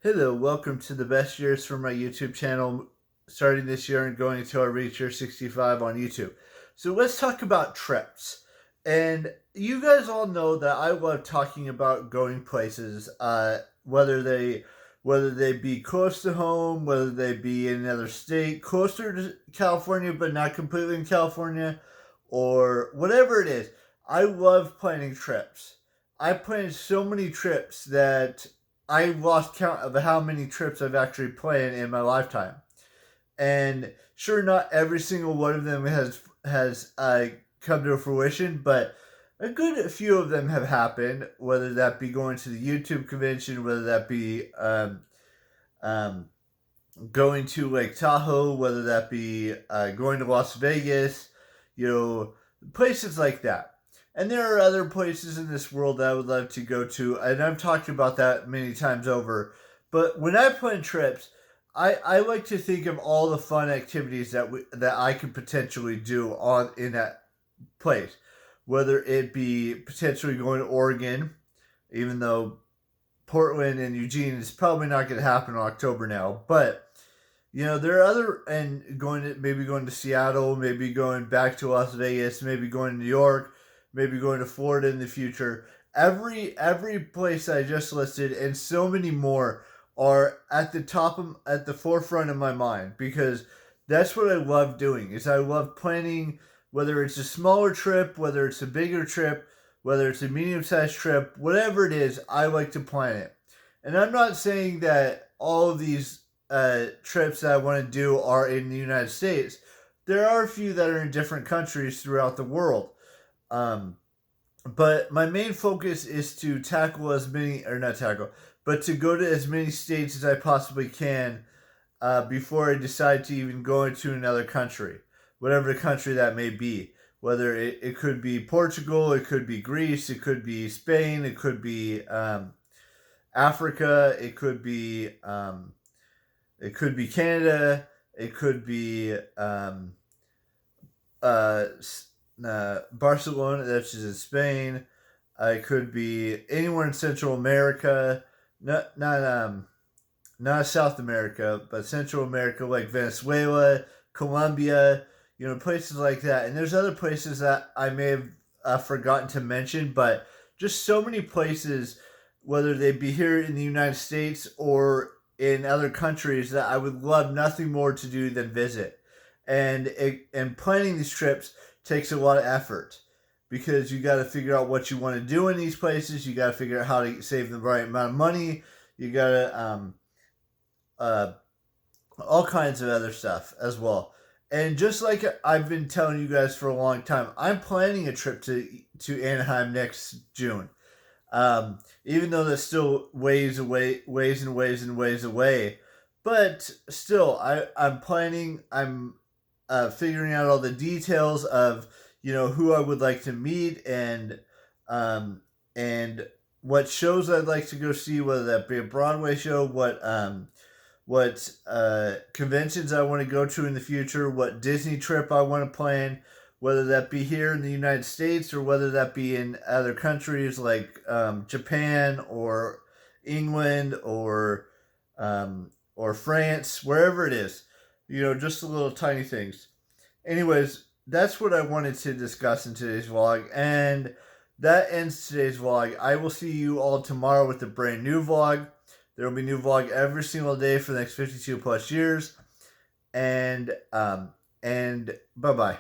Hello, welcome to the best years for my YouTube channel, starting this year and going until I reach year 65 on YouTube. So let's talk about trips. And you guys all know that I love talking about going places, whether they be close to home, whether they be in another state, closer to California but not completely in California, or whatever it is. I love planning trips. I planned so many trips that I lost count of how many trips I've actually planned in my lifetime. And sure, not every single one of them has come to fruition, but a good few of them have happened. Whether that be going to the YouTube convention, whether that be um, going to Lake Tahoe, whether that be going to Las Vegas, places like that. And there are other places in this world that I would love to go to, and I've talked about that many times over. But when I plan trips, I like to think of all the fun activities that I could potentially do on in that place, whether it be potentially going to Oregon, even though Portland and Eugene is probably not going to happen in October now, but there are other and going to Seattle, maybe going back to Las Vegas, maybe going to New York, maybe going to Florida in the future. Every place I just listed and so many more are at the forefront of my mind because that's what I love doing. Is I love planning whether it's a smaller trip, whether it's a bigger trip, whether it's a medium-sized trip, whatever it is, I like to plan it. And I'm not saying that all of these trips that I want to do are in the United States. There are a few that are in different countries throughout the world. Um, but my main focus is to tackle as many, or not tackle, but to go to as many states as I possibly can before I decide to even go into another country, whatever the country that may be. Whether it could be Portugal, it could be Greece, it could be Spain, it could be Africa, it could be Canada. It could be uh, Barcelona, that's just in Spain. It could be anywhere in Central America. Not South America, but Central America, like Venezuela, Colombia. Places like that. And there's other places that I may have forgotten to mention, but just so many places, whether they be here in the United States or in other countries, that I would love nothing more to do than visit. And planning these trips takes a lot of effort because you got to figure out what you want to do in these places. You got to figure out how to save the right amount of money. You got to uh, all kinds of other stuff as well. And just like I've been telling you guys for a long time, I'm planning a trip to Anaheim next June. Even though that's still ways and ways and ways away. But still, I'm planning. I'm figuring out all the details of who I would like to meet and what shows I'd like to go see, whether that be a Broadway show, what conventions I want to go to in the future, what Disney trip I want to plan, whether that be here in the United States or whether that be in other countries like Japan or England or France, wherever it is. Just the little tiny things. Anyways, that's what I wanted to discuss in today's vlog, and that ends today's vlog. I will see you all tomorrow with a brand new vlog. There will be a new vlog every single day for the next 52 plus years. And bye bye.